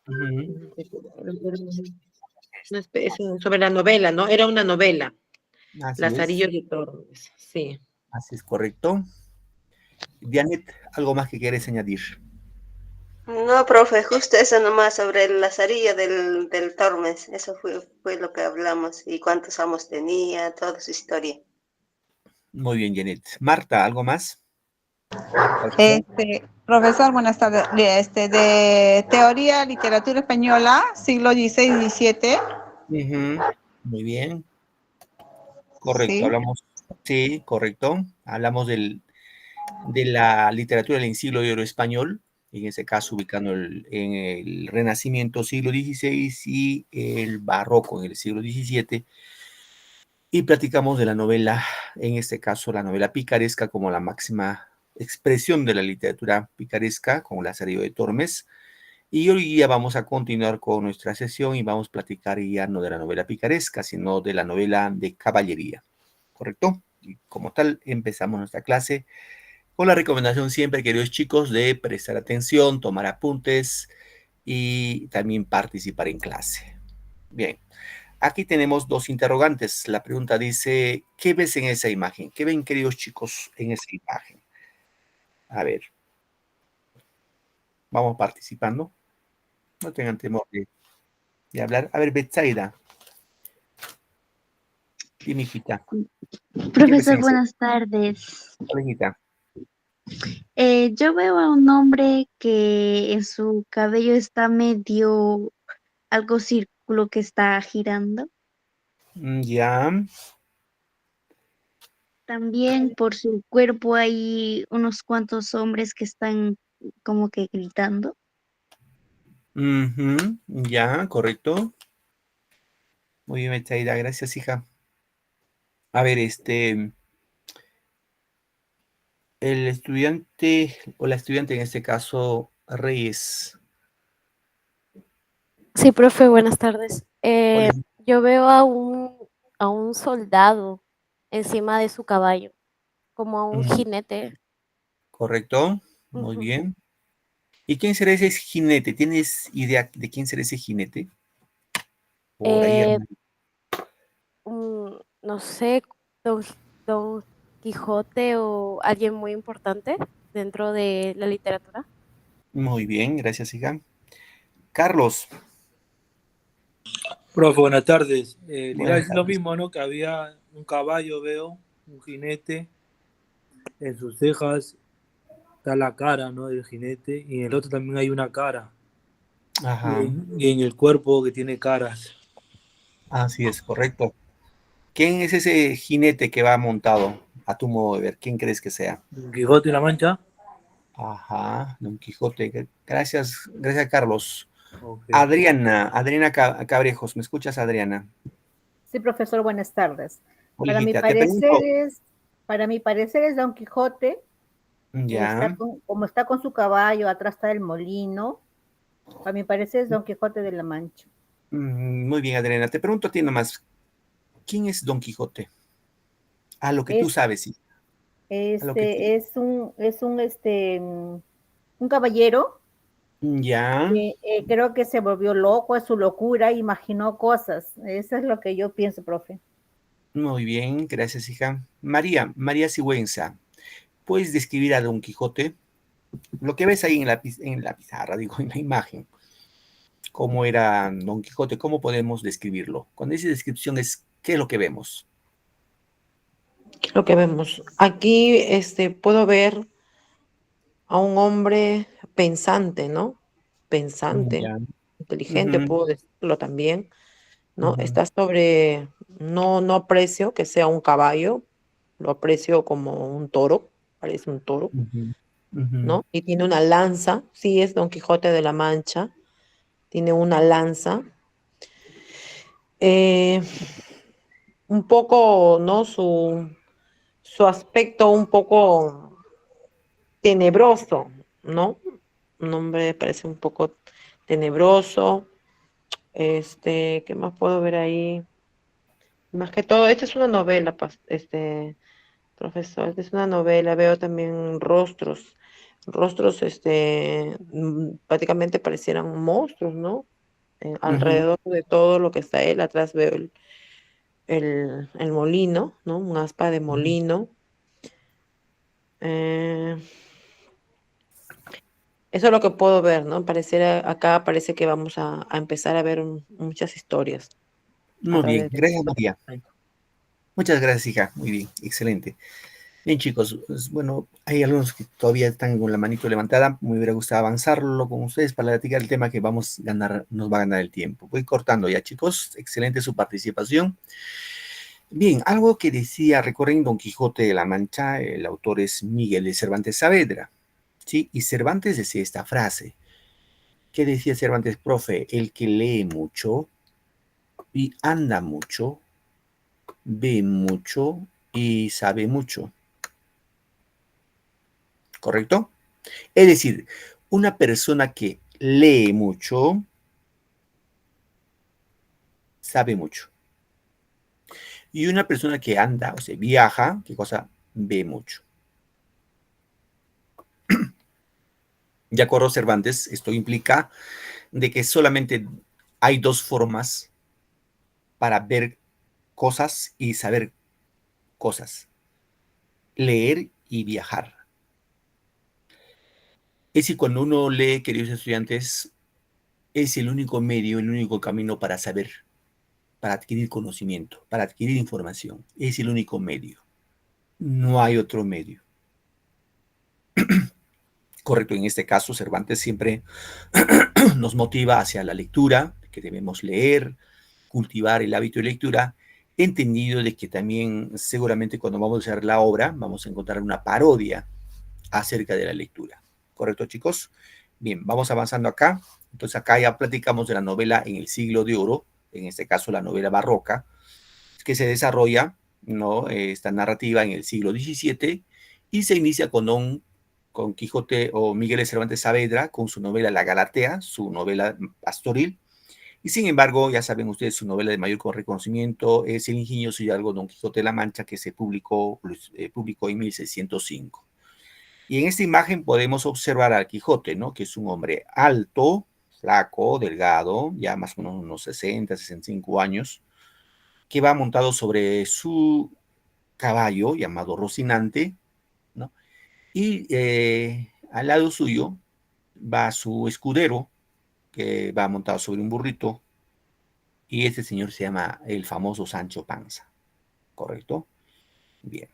Ujú. Sobre la novela, ¿no? Era una novela, Así es, Lazarillo de Tormes, sí. así es correcto. Dianet, ¿algo más que quieres añadir? No, profe, justo eso nomás sobre el lazarillo del Tormes. Eso fue lo que hablamos y cuántos amos tenía, toda su historia. Muy bien, Janet. Marta, ¿algo más? Profesor, buenas tardes. De Teoría, Literatura Española, siglo XVI-XVII. Ujú. Muy bien, correcto. Sí. Hablamos, sí, correcto. Hablamos de la literatura del siglo de oro español, en ese caso ubicando en el Renacimiento siglo XVI y el Barroco en el siglo XVII. Y platicamos de la novela, en este caso la novela picaresca como la máxima expresión de la literatura picaresca, con Lazarillo de Tormes. Y hoy día vamos a continuar con nuestra sesión y vamos a platicar ya no de la novela picaresca, sino de la novela de caballería, ¿correcto? Y como tal, empezamos nuestra clase con la recomendación siempre, queridos chicos, de prestar atención, tomar apuntes y también participar en clase. Bien, aquí tenemos dos interrogantes. La pregunta dice, ¿qué ves en esa imagen? ¿Qué ven, queridos chicos, en esa imagen? A ver, vamos participando. No tengan temor de hablar. A ver, Betsaida, dime, hijita. ¿Qué ves Profesor, en esa buenas tardes. imagen? Yo veo a un hombre que en su cabello está medio algo círculo que está girando. Ya. También por su cuerpo hay unos cuantos hombres que están como que gritando. Ujú, ya, correcto. Muy bien, Betsaida, gracias, hija. A ver, el estudiante o la estudiante en este caso, Reyes. Sí, profe, buenas tardes. Hola. Yo veo a un soldado encima de su caballo, como a un Mm, jinete. correcto, muy Ujú. bien. ¿Y quién será ese jinete? ¿Tienes idea de quién será ese jinete? Por ahí, Eh, hermano. no sé, don, don Quijote o alguien muy importante dentro de la literatura. Muy bien, gracias, hija. Carlos, Profe, buenas tardes. Le iba a buenas decir lo tardes. mismo, ¿no? Que había un caballo, veo, un jinete, en sus cejas está la cara, ¿no? Del jinete, y en el otro también hay una cara, Ajá, y en el cuerpo que tiene caras. así es, correcto. ¿Quién es ese jinete que va montado a tu modo de ver? ¿Quién crees que sea? Don Quijote de la Mancha. Ajá, Don Quijote. Gracias, gracias, Carlos. Ok. Adriana Cabrejos, ¿me escuchas, Adriana? Sí, profesor, buenas tardes. Para mi Olguita, te parecer pregunto, es, para mi parecer es Don Quijote, ya, como está con su caballo, atrás está el molino. Para mi parecer es Don Quijote de la Mancha. muy bien, Adriana, te pregunto a ti nomás, ¿quién es Don Quijote? A lo que tú Es, sabes, sí, a lo que tú, un caballero ya, que creo que se volvió loco, es su locura, imaginó cosas. Eso es lo que yo pienso, profe. muy bien, gracias, hija. María Sigüenza, ¿puedes describir a Don Quijote? Lo que ves ahí en la pizarra, digo, en la imagen, ¿cómo era Don Quijote? ¿Cómo podemos describirlo? Cuando dice descripción es, ¿qué es lo que vemos? ¿Qué es lo que vemos? Aquí puedo ver a un hombre pensante, ¿no? Pensante, Ya, inteligente, ujú, puedo decirlo también, ¿no? ujú, Está sobre, no aprecio que sea un caballo, lo aprecio como un toro, parece un toro, ujú, ujú, ¿no? Y tiene una lanza, sí es Don Quijote de la Mancha, tiene una lanza, eh, un poco, ¿no? Su aspecto un poco tenebroso, ¿no? Un hombre parece un poco tenebroso. ¿Qué más puedo ver ahí? Más que todo, esta es una novela, profesor, esta es una novela, veo también rostros. rostros prácticamente parecieran monstruos, ¿no? Alrededor de todo lo que está él, atrás veo el molino, ¿no? Un aspa de molino. Eh, Eso es lo que puedo ver, ¿no? Pareciera, acá parece que vamos a empezar a ver muchas historias a Muy bien, través de gracias esto. María. Muchas gracias, hija. Muy bien, excelente. Bien, chicos, pues, bueno, hay algunos que todavía están con la manito levantada. Me hubiera gustado avanzarlo con ustedes para platicar el tema que vamos a ganar, nos va a ganar el tiempo. Voy cortando ya, chicos. Excelente su participación. Bien, algo que decía, recorren Don Quijote de la Mancha, el autor es Miguel de Cervantes Saavedra, ¿sí? Y Cervantes decía esta frase. ¿Qué decía Cervantes, profe? El que lee mucho y anda mucho, ve mucho y sabe mucho. ¿Correcto? Es decir, una persona que lee mucho, sabe mucho. Y una persona que anda, o sea, viaja, ¿qué cosa? Ve mucho. De acuerdo, Cervantes, esto implica de que solamente hay dos formas para ver cosas y saber cosas. Leer y viajar. Es decir, cuando uno lee, queridos estudiantes, es el único medio, el único camino para saber, para adquirir conocimiento, para adquirir información. Es el único medio. No hay otro medio. Correcto, en este caso Cervantes siempre nos motiva hacia la lectura, que debemos leer, cultivar el hábito de lectura, entendido de que también seguramente cuando vamos a hacer la obra vamos a encontrar una parodia acerca de la lectura. ¿Correcto, chicos? Bien, vamos avanzando acá. Entonces acá ya platicamos de la novela en el siglo de oro, en este caso la novela barroca, que se desarrolla, ¿no? Esta narrativa en el siglo XVII y se inicia con Quijote o Miguel de Cervantes Saavedra con su novela La Galatea, su novela pastoril. Y sin embargo, ya saben ustedes, su novela de mayor reconocimiento es El ingenioso hidalgo Don Quijote de la Mancha, que se publicó en 1605. Y en esta imagen podemos observar al Quijote, ¿no? Que es un hombre alto, flaco, delgado, ya más o menos unos 60, 65 años, que va montado sobre su caballo llamado Rocinante, ¿no? Y al lado suyo va su escudero, que va montado sobre un burrito, y este señor se llama el famoso Sancho Panza, ¿correcto? Bien.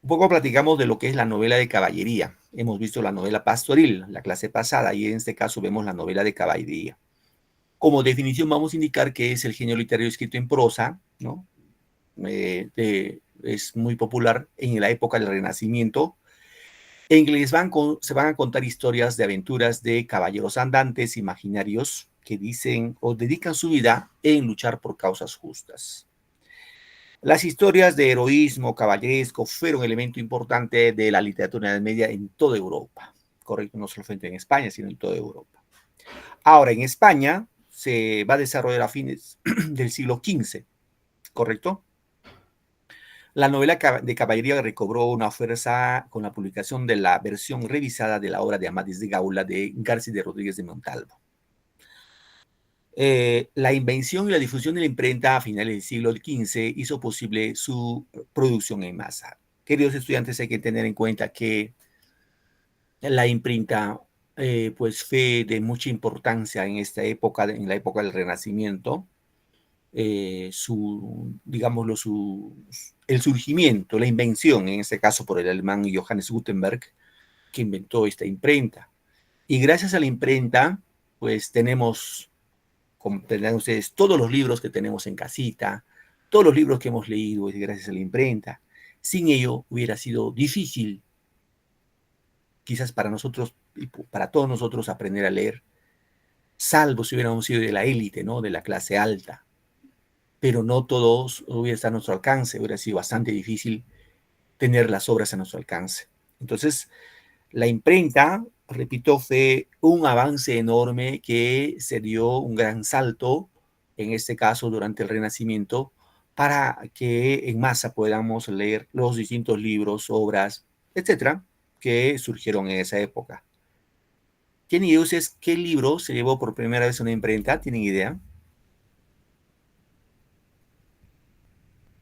Un poco platicamos de lo que es la novela de caballería. Hemos visto la novela pastoril, la clase pasada, y en este caso vemos la novela de caballería. Como definición vamos a indicar que es el género literario escrito en prosa, ¿no? Es muy popular en la época del Renacimiento, en que se van a contar historias de aventuras de caballeros andantes imaginarios que dicen o dedican su vida en luchar por causas justas. Las historias de heroísmo caballeresco fueron un elemento importante de la literatura media en toda Europa, correcto, no solamente en España, sino en toda Europa. Ahora, en España se va a desarrollar a fines del siglo XV, ¿correcto? La novela de caballería recobró una fuerza con la publicación de la versión revisada de la obra de Amadís de Gaula de García de Rodríguez de Montalvo. La invención y la difusión de la imprenta a finales del siglo XV hizo posible su producción en masa. Queridos estudiantes, hay que tener en cuenta que la imprenta pues fue de mucha importancia en esta época, en la época del Renacimiento. Digámoslo, el surgimiento, la invención, en este caso por el alemán Johannes Gutenberg, que inventó esta imprenta. Y gracias a la imprenta, pues tenemos, como tendrán ustedes, todos los libros que tenemos en casita, todos los libros que hemos leído es gracias a la imprenta. Sin ello hubiera sido difícil, quizás para nosotros y para todos nosotros, aprender a leer, salvo si hubiéramos sido de la élite, ¿no? De la clase alta. Pero no todos hubiera estado a nuestro alcance, hubiera sido bastante difícil tener las obras a nuestro alcance. Entonces, la imprenta, repito, fue un avance enorme que se dio un gran salto, en este caso durante el Renacimiento, para que en masa podamos leer los distintos libros, obras, etcétera, que surgieron en esa época. ¿Tienen idea ustedes qué libro se llevó por primera vez a una imprenta? ¿Tienen idea?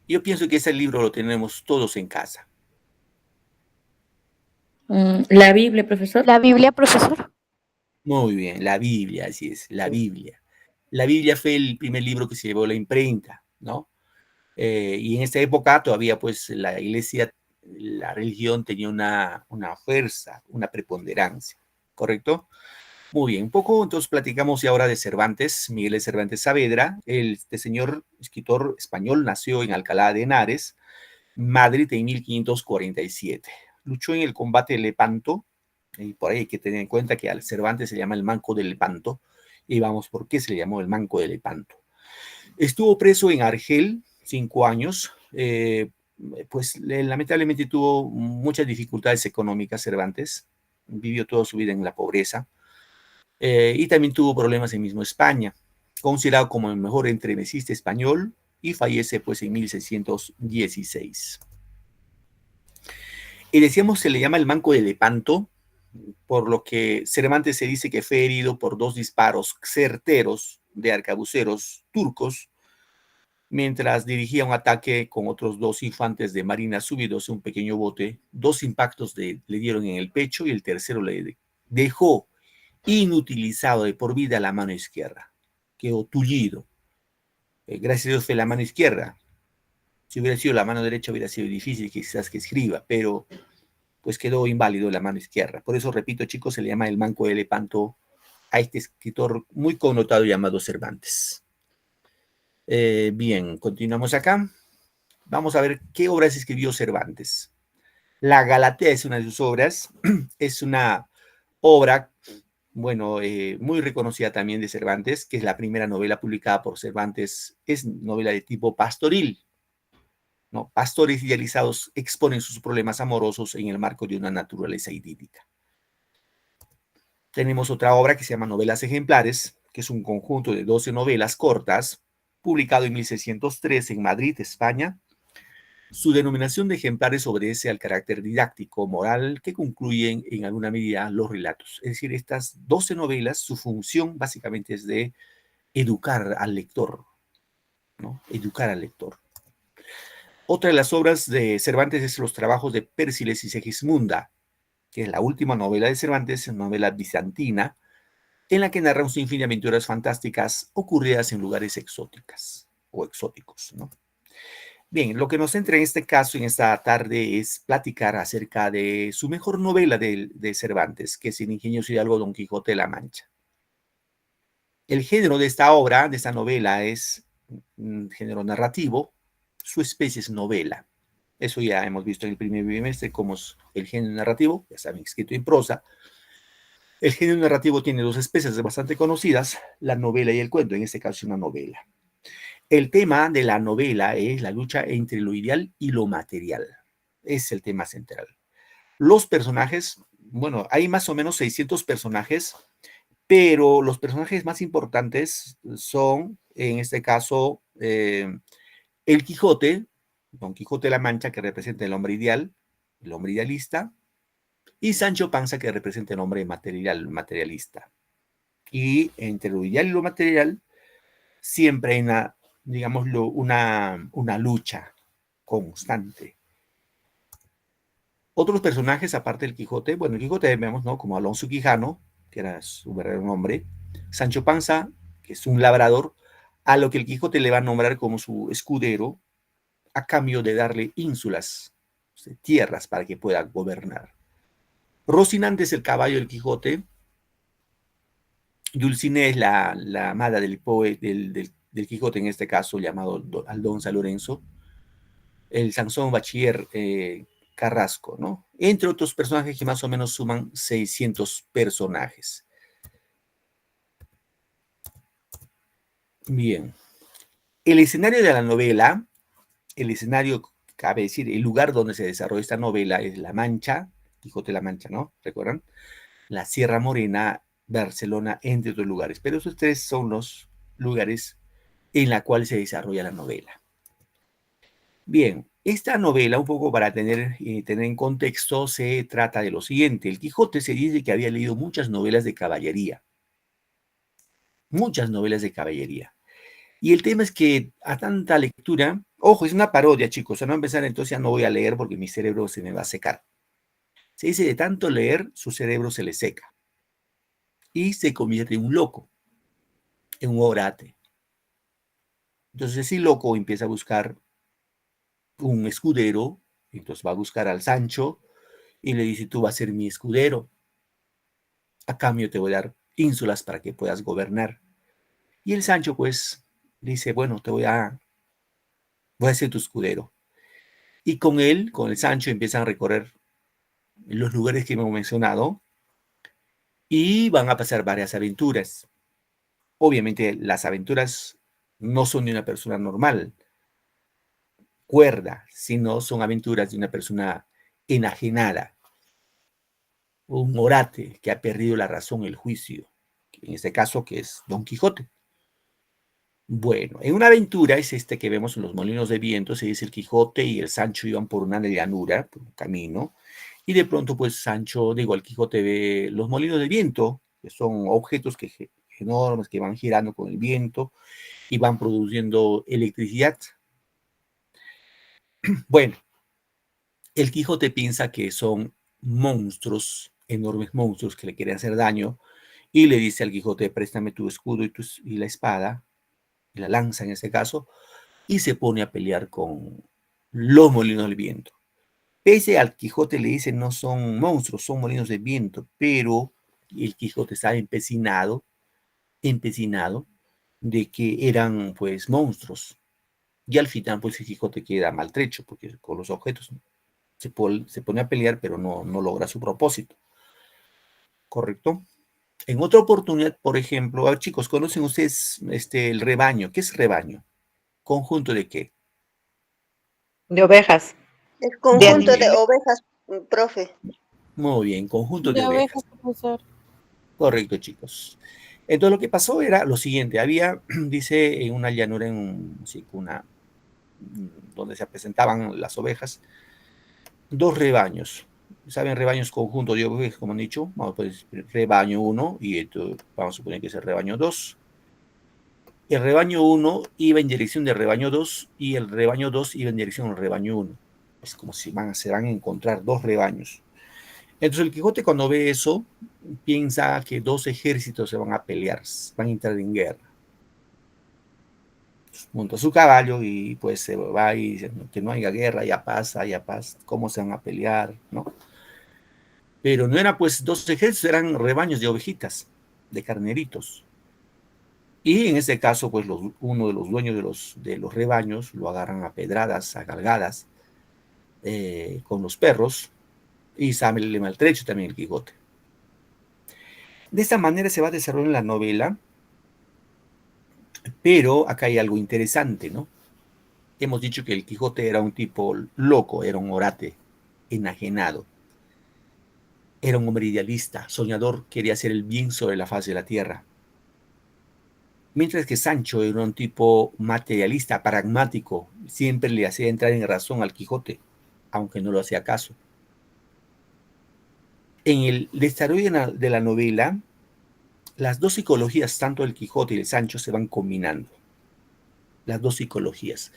Yo pienso que ese libro lo tenemos todos en casa. La Biblia, profesor. La Biblia, profesor. Muy bien, la Biblia, así es, la Biblia. La Biblia fue el primer libro que se llevó a la imprenta, ¿no? Y en esta época todavía pues la iglesia, la religión tenía una fuerza, una preponderancia, ¿correcto? Muy bien, un poco entonces platicamos ya ahora de Cervantes, Miguel de Cervantes Saavedra. Este señor escritor español nació en Alcalá de Henares, Madrid, en 1547. Luchó en el combate de Lepanto, y por ahí hay que tener en cuenta que al Cervantes se llama el Manco de Lepanto, y vamos, ¿por qué se le llamó el Manco de Lepanto? Estuvo preso en Argel 5 años, pues lamentablemente tuvo muchas dificultades económicas Cervantes, vivió toda su vida en la pobreza, y también tuvo problemas en mismo España, considerado como el mejor entremesista español, y fallece pues en 1616. Y decíamos, se le llama el Manco de Lepanto, por lo que Cervantes se dice que fue herido por 2 disparos certeros de arcabuceros turcos, mientras dirigía un ataque con otros 2 infantes de marina subidos a un pequeño bote. 2 impactos le dieron en el pecho y el tercero le dejó inutilizado de por vida la mano izquierda. Quedó tullido. Gracias a Dios fue la mano izquierda. Si hubiera sido la mano derecha hubiera sido difícil quizás que escriba, pero pues quedó inválido la mano izquierda. Por eso, repito, chicos, se le llama el Manco de Lepanto a este escritor muy connotado llamado Cervantes. Bien, continuamos acá. Vamos a ver qué obras escribió Cervantes. La Galatea es una de sus obras. Es una obra, bueno, muy reconocida también de Cervantes, que es la primera novela publicada por Cervantes. Es novela de tipo pastoril, ¿no? Pastores idealizados exponen sus problemas amorosos en el marco de una naturaleza idílica. Tenemos otra obra que se llama Novelas Ejemplares, que es un conjunto de 12 novelas cortas, publicado en 1603 en Madrid, España. Su denominación de ejemplares obedece al carácter didáctico, moral, que concluyen en alguna medida los relatos. Es decir, estas 12 novelas, su función básicamente es de educar al lector, ¿no? Educar al lector. Otra de las obras de Cervantes es Los trabajos de Pérsiles y Segismunda, que es la última novela de Cervantes, novela bizantina, en la que narra un sinfín de aventuras fantásticas ocurridas en lugares exóticos, ¿no? Bien, lo que nos centra en este caso, en esta tarde, es platicar acerca de su mejor novela de Cervantes, que es El ingenioso hidalgo Don Quijote de la Mancha. El género de esta obra, de esta novela, es un género narrativo. Su especie es novela. Eso ya hemos visto en el primer bimestre, como es el género narrativo, ya saben, escrito en prosa. El género narrativo tiene 2 especies bastante conocidas, la novela y el cuento, en este caso es una novela. El tema de la novela es la lucha entre lo ideal y lo material. Es el tema central. Los personajes, bueno, hay más o menos 600 personajes, pero los personajes más importantes son, en este caso, el Quijote, Don Quijote de la Mancha, que representa el hombre ideal, el hombre idealista, y Sancho Panza, que representa el hombre materialista. Y entre lo ideal y lo material, siempre hay una lucha constante. Otros personajes, aparte del Quijote, bueno, el Quijote vemos, ¿no? Como Alonso Quijano, que era su verdadero nombre, Sancho Panza, que es un labrador, a lo que el Quijote le va a nombrar como su escudero, a cambio de darle ínsulas, tierras para que pueda gobernar. Rocinante es el caballo del Quijote, Dulcinea es la amada del Quijote, en este caso llamado Aldón San Lorenzo, el Sansón Bachiller Carrasco, ¿no? Entre otros personajes que más o menos suman 600 personajes. Bien. El escenario de la novela, el escenario, cabe decir, el lugar donde se desarrolla esta novela es La Mancha, Quijote de la Mancha, ¿no? ¿Recuerdan? La Sierra Morena, Barcelona, entre otros lugares. Pero esos 3 son los lugares en la cual se desarrolla la novela. Bien, Esta novela, un poco para tener en contexto, se trata de lo siguiente. El Quijote se dice que había leído muchas novelas de caballería. Muchas novelas de caballería. Y el tema es que a tanta lectura, ojo, es una parodia, chicos, o sea, no empezar, entonces ya no voy a leer porque mi cerebro se me va a secar. Se dice de tanto leer, su cerebro se le seca y se convierte en un loco, en un orate. Entonces ese loco empieza a buscar un escudero, entonces va a buscar al Sancho y le dice, tú vas a ser mi escudero, a cambio te voy a dar ínsulas para que puedas gobernar. Y el Sancho pues dice, bueno, voy a ser tu escudero. Y con él, con el Sancho, empiezan a recorrer los lugares que hemos mencionado y van a pasar varias aventuras. Obviamente las aventuras no son de una persona normal, cuerda, sino son aventuras de una persona enajenada, un orate que ha perdido la razón, el juicio, en este caso que es Don Quijote. Bueno, en una aventura es este que vemos en los molinos de viento, se dice el Quijote y el Sancho iban por una llanura, por un camino, y de pronto pues el Quijote ve los molinos de viento, que son objetos enormes que van girando con el viento y van produciendo electricidad. Bueno, el Quijote piensa que son monstruos, enormes monstruos que le quieren hacer daño, y le dice al Quijote, préstame tu escudo y la espada, y la lanza en ese caso, y se pone a pelear con los molinos del viento. Pese al Quijote le dice, no son monstruos, son molinos de viento, pero el Quijote está empecinado de que eran pues monstruos. Y al final pues el Quijote queda maltrecho, porque con los objetos se pone a pelear, pero no logra su propósito. ¿Correcto? En otra oportunidad, por ejemplo, chicos, ¿conocen ustedes el rebaño? ¿Qué es rebaño? ¿Conjunto de qué? De ovejas. El conjunto de ovejas, profe. Muy bien, conjunto de De ovejas. ovejas, profesor. Correcto, chicos. Entonces lo que pasó era lo siguiente, había, dice, en una llanura, donde se presentaban las ovejas, dos rebaños. ¿Saben? Rebaños conjuntos de ovejas, como han dicho. Vamos a poner rebaño 1 y esto vamos a suponer que es el rebaño 2. El rebaño 1 iba en dirección del rebaño 2 y el rebaño 2 iba en dirección al rebaño 1. Es como si se van a encontrar dos rebaños. Entonces el Quijote cuando ve eso, piensa que dos ejércitos se van a pelear, van a entrar en guerra. Monta su caballo y pues se va y dice que no haya guerra, ya pasa, ¿cómo se van a pelear? ¿No? Pero no eran pues dos ejércitos, eran rebaños de ovejitas, de carneritos. Y en este caso, pues uno de los dueños de los rebaños lo agarran a pedradas, a galgadas, con los perros, y le maltrecho también el Quijote. De esta manera se va desarrollando la novela, pero acá hay algo interesante, ¿no? Hemos dicho que el Quijote era un tipo loco, era un orate, enajenado. Era un hombre idealista, soñador, quería hacer el bien sobre la faz de la tierra. Mientras que Sancho era un tipo materialista, pragmático, siempre le hacía entrar en razón al Quijote, aunque no lo hacía caso. En el desarrollo de la novela, las dos psicologías, tanto del Quijote y del Sancho, se van combinando. Las dos psicologías.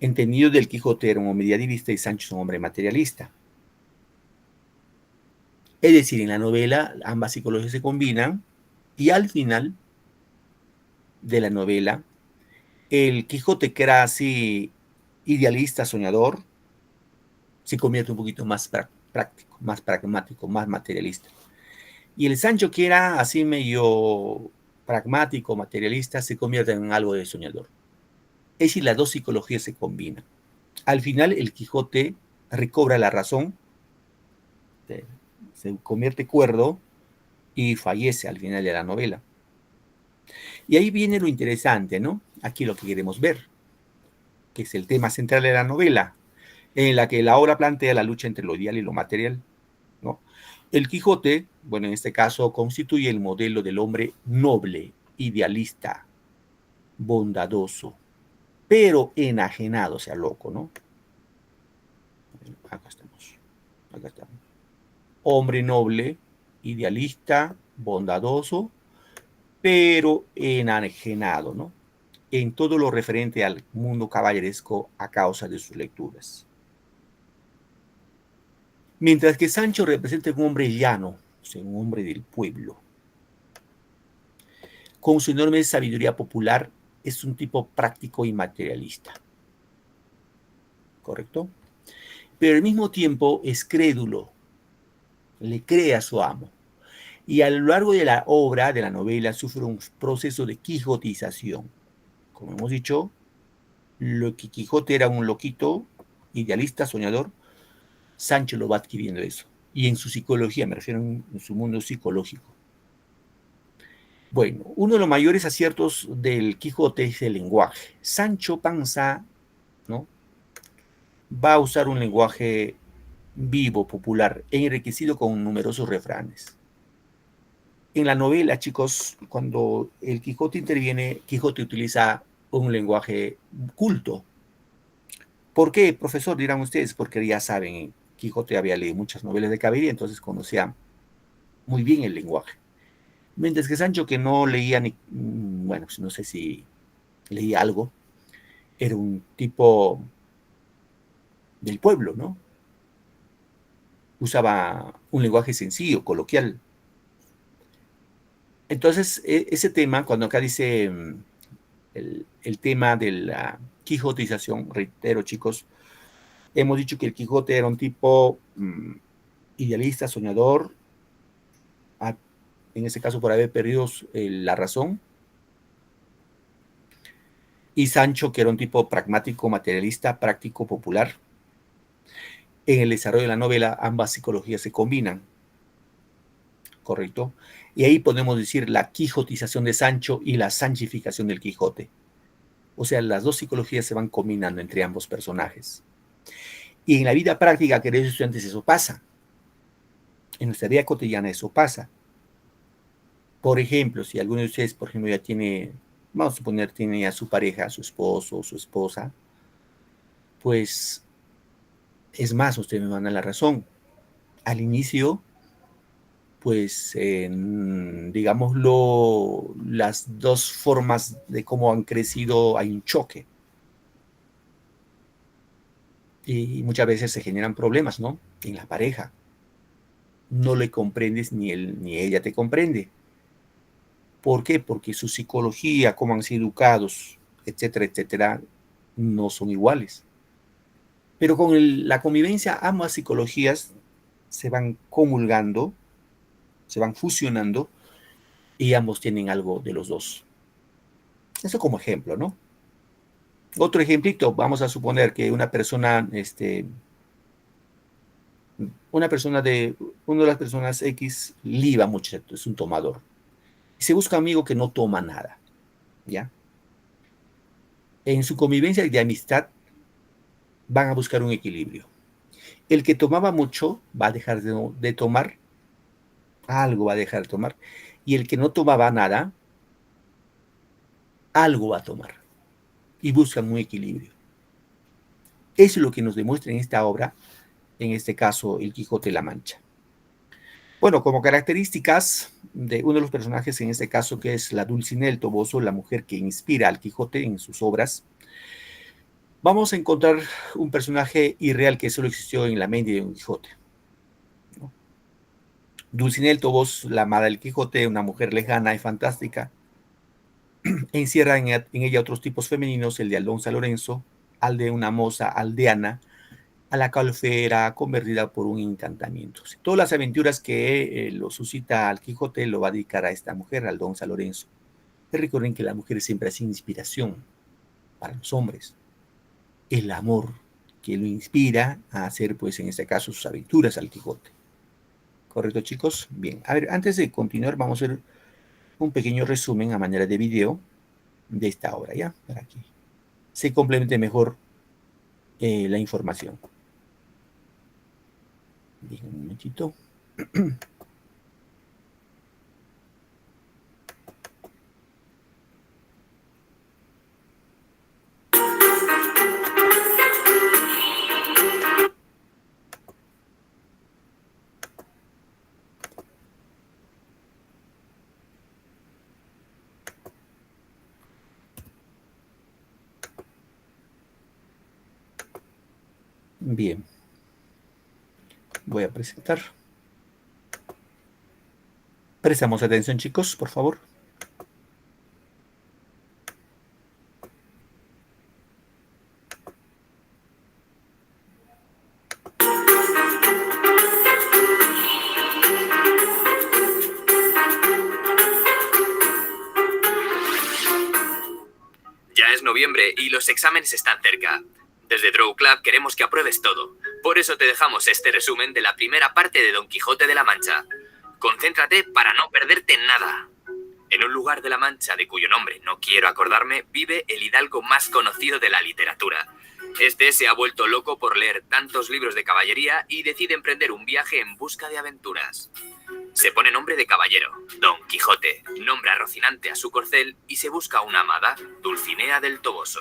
Entendido del Quijote era un hombre idealista y Sancho es un hombre materialista. Es decir, en la novela ambas psicologías se combinan y al final de la novela, el Quijote, que era así idealista, soñador, se convierte un poquito más práctico, más pragmático, más materialista. Y el Sancho, que era así medio pragmático, materialista, se convierte en algo de soñador. Es decir, las dos psicologías se combinan. Al final, el Quijote recobra la razón, se convierte cuerdo y fallece al final de la novela. Y ahí viene lo interesante, ¿no? Aquí lo que queremos ver, que es el tema central de la novela, en la que la obra plantea la lucha entre lo ideal y lo material, ¿no? El Quijote, bueno, en este caso, constituye el modelo del hombre noble, idealista, bondadoso, pero enajenado, o sea, loco, ¿no? Acá estamos. Acá estamos. Hombre noble, idealista, bondadoso, pero enajenado, ¿no? En todo lo referente al mundo caballeresco a causa de sus lecturas. Mientras que Sancho representa un hombre llano, o sea, un hombre del pueblo. Con su enorme sabiduría popular, es un tipo práctico y materialista. ¿Correcto? Pero al mismo tiempo es crédulo, le cree a su amo. Y a lo largo de la obra, de la novela, sufre un proceso de quijotización. Como hemos dicho, lo que Quijote era un loquito, idealista, soñador, Sancho lo va adquiriendo eso. Y en su psicología, me refiero en su mundo psicológico. Bueno, uno de los mayores aciertos del Quijote es el lenguaje. Sancho Panza, ¿no?, va a usar un lenguaje vivo, popular, e enriquecido con numerosos refranes. En la novela, chicos, cuando el Quijote interviene, Quijote utiliza un lenguaje culto. ¿Por qué, profesor? Dirán ustedes, porque ya saben, Quijote había leído muchas novelas de caballería, entonces conocía muy bien el lenguaje. Mientras que Sancho, que no leía ni, bueno, no sé si leía algo, era un tipo del pueblo, ¿no? Usaba un lenguaje sencillo, coloquial. Entonces, ese tema, cuando acá dice el tema de la quijotización, reitero, chicos, hemos dicho que el Quijote era un tipo idealista, soñador, en ese caso por haber perdido la razón, y Sancho, que era un tipo pragmático, materialista, práctico, popular. En el desarrollo de la novela, ambas psicologías se combinan, ¿correcto? Y ahí podemos decir la quijotización de Sancho y la sanchificación del Quijote. O sea, las dos psicologías se van combinando entre ambos personajes. Y en la vida práctica, queridos estudiantes, eso pasa. En nuestra vida cotidiana eso pasa. Por ejemplo, si alguno de ustedes, por ejemplo, ya tiene, vamos a suponer, tiene a su pareja, a su esposo o su esposa, pues es más, ustedes me van a la razón. Al inicio, pues, digámoslo, las dos formas de cómo han crecido, hay un choque. Y muchas veces se generan problemas, ¿no? En la pareja. No le comprendes ni él ni ella te comprende. ¿Por qué? Porque su psicología, cómo han sido educados, etcétera, etcétera, no son iguales. Pero con la convivencia, ambas psicologías se van comulgando, se van fusionando y ambos tienen algo de los dos. Eso como ejemplo, ¿no? Otro ejemplito, vamos a suponer que una persona una de las personas X liba mucho, es un tomador. Y se busca un amigo que no toma nada, ¿ya? En su convivencia de amistad van a buscar un equilibrio. El que tomaba mucho va a dejar de tomar, algo va a dejar de tomar, y el que no tomaba nada, algo va a tomar, y buscan un equilibrio. Eso es lo que nos demuestra en esta obra, en este caso, El Quijote de la Mancha. Bueno, como características de uno de los personajes, en este caso, que es la Dulcinea del Toboso, la mujer que inspira al Quijote en sus obras, vamos a encontrar un personaje irreal que solo existió en la mente de Don Quijote. Dulcinea del Toboso, la amada del Quijote, una mujer lejana y fantástica, encierra en ella otros tipos femeninos, el de Aldonza Lorenzo, al de una moza aldeana, a la cual era convertida por un encantamiento. Todas las aventuras que lo suscita al Quijote lo va a dedicar a esta mujer, Aldonza Lorenzo. Y recuerden que la mujer siempre es inspiración para los hombres. El amor que lo inspira a hacer, pues en este caso, sus aventuras al Quijote. ¿Correcto, chicos? Bien, a ver, antes de continuar, vamos a hacer un pequeño resumen a manera de video de esta obra, ¿ya? Para que se complemente mejor la información. Bien, un momentito. Bien, voy a presentar. Prestamos atención, chicos, por favor. Ya es noviembre y los exámenes están cerca. Desde Draw Club queremos que apruebes todo. Por eso te dejamos este resumen de la primera parte de Don Quijote de la Mancha. Concéntrate para no perderte nada. En un lugar de la Mancha de cuyo nombre no quiero acordarme, vive el hidalgo más conocido de la literatura. Este se ha vuelto loco por leer tantos libros de caballería y decide emprender un viaje en busca de aventuras. Se pone nombre de caballero, Don Quijote, nombra Rocinante a su corcel y se busca una amada, Dulcinea del Toboso.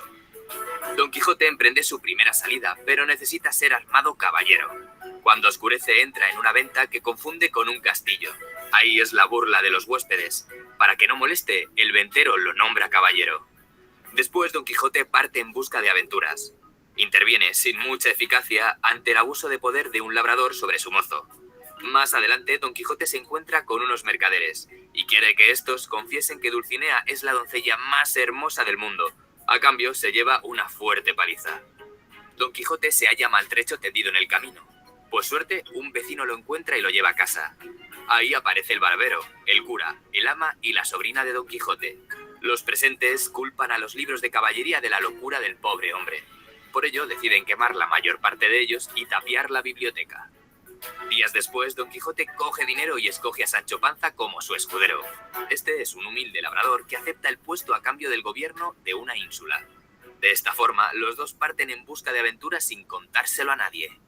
Don Quijote emprende su primera salida, pero necesita ser armado caballero. Cuando oscurece entra en una venta que confunde con un castillo. Ahí es la burla de los huéspedes. Para que no moleste, el ventero lo nombra caballero. Después Don Quijote parte en busca de aventuras. Interviene sin mucha eficacia ante el abuso de poder de un labrador sobre su mozo. Más adelante, Don Quijote se encuentra con unos mercaderes y quiere que estos confiesen que Dulcinea es la doncella más hermosa del mundo. A cambio, se lleva una fuerte paliza. Don Quijote se halla maltrecho tendido en el camino. Por suerte, un vecino lo encuentra y lo lleva a casa. Ahí aparece el barbero, el cura, el ama y la sobrina de Don Quijote. Los presentes culpan a los libros de caballería de la locura del pobre hombre. Por ello, deciden quemar la mayor parte de ellos y tapiar la biblioteca. Días después, Don Quijote coge dinero y escoge a Sancho Panza como su escudero. Este es un humilde labrador que acepta el puesto a cambio del gobierno de una ínsula. De esta forma, los dos parten en busca de aventuras sin contárselo a nadie.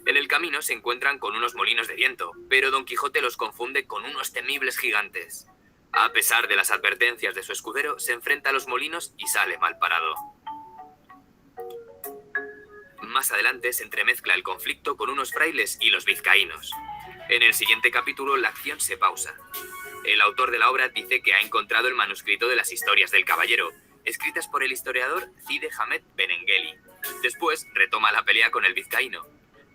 En el camino se encuentran con unos molinos de viento, pero Don Quijote los confunde con unos temibles gigantes. A pesar de las advertencias de su escudero, se enfrenta a los molinos y sale mal parado. Más adelante se entremezcla el conflicto con unos frailes y los vizcaínos. En el siguiente capítulo la acción se pausa. El autor de la obra dice que ha encontrado el manuscrito de las historias del caballero, escritas por el historiador Cide Hamet Benengeli. Después retoma la pelea con el vizcaíno.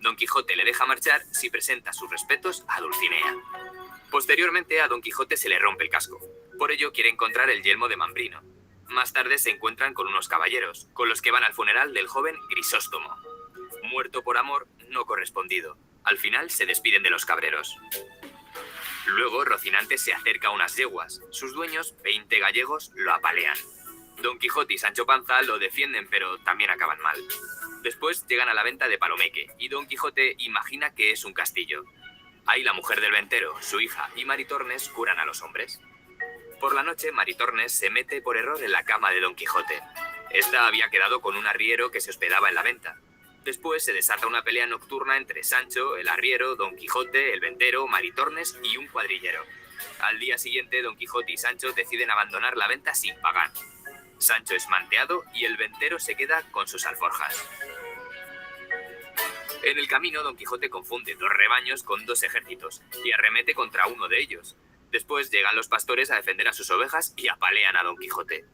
Don Quijote le deja marchar si presenta sus respetos a Dulcinea. Posteriormente a Don Quijote se le rompe el casco. Por ello quiere encontrar el yelmo de Mambrino. Más tarde se encuentran con unos caballeros, con los que van al funeral del joven Grisóstomo. Muerto por amor no correspondido. Al final se despiden de los cabreros. Luego Rocinante se acerca a unas yeguas. Sus dueños, 20 gallegos, lo apalean. Don Quijote y Sancho Panza lo defienden, pero también acaban mal. Después llegan a la venta de Palomeque, y Don Quijote imagina que es un castillo. Ahí la mujer del ventero, su hija y Maritornes curan a los hombres. Por la noche, Maritornes se mete por error en la cama de Don Quijote. Esta había quedado con un arriero que se hospedaba en la venta. Después se desata una pelea nocturna entre Sancho, el arriero, Don Quijote, el ventero, Maritornes y un cuadrillero. Al día siguiente, Don Quijote y Sancho deciden abandonar la venta sin pagar. Sancho es manteado y el ventero se queda con sus alforjas. En el camino, Don Quijote confunde dos rebaños con dos ejércitos y arremete contra uno de ellos. Después llegan los pastores a defender a sus ovejas y apalean a Don Quijote.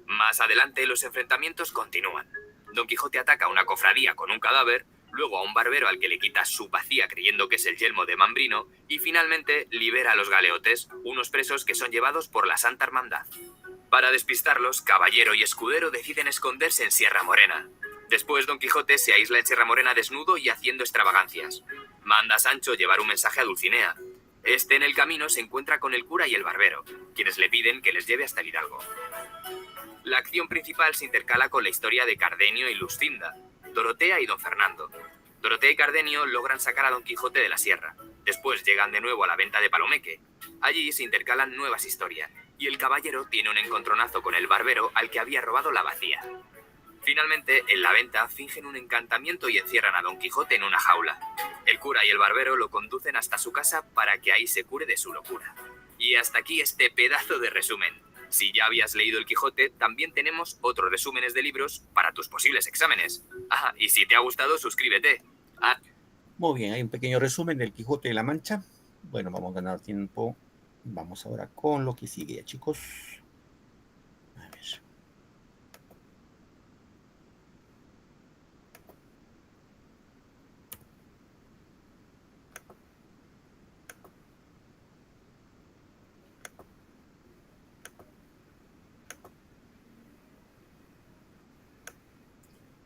Más adelante los enfrentamientos continúan. Don Quijote ataca a una cofradía con un cadáver, luego a un barbero al que le quita su bacía creyendo que es el yelmo de Mambrino y finalmente libera a los galeotes, unos presos que son llevados por la Santa Hermandad. Para despistarlos, caballero y escudero deciden esconderse en Sierra Morena. Después Don Quijote se aísla en Sierra Morena desnudo y haciendo extravagancias. Manda a Sancho llevar un mensaje a Dulcinea. Este en el camino se encuentra con el cura y el barbero, quienes le piden que les lleve hasta el hidalgo. La acción principal se intercala con la historia de Cardenio y Luscinda, Dorotea y Don Fernando. Dorotea y Cardenio logran sacar a Don Quijote de la sierra. Después llegan de nuevo a la venta de Palomeque. Allí se intercalan nuevas historias, y el caballero tiene un encontronazo con el barbero al que había robado la bacía. Finalmente, en la venta, fingen un encantamiento y encierran a Don Quijote en una jaula. El cura y el barbero lo conducen hasta su casa para que ahí se cure de su locura. Y hasta aquí este pedazo de resumen. Si ya habías leído El Quijote, también tenemos otros resúmenes de libros para tus posibles exámenes. Ah, y si te ha gustado, suscríbete. Muy bien, hay un pequeño resumen del Quijote de la Mancha. Bueno, vamos a ganar tiempo. Vamos ahora con lo que sigue, chicos. A ver.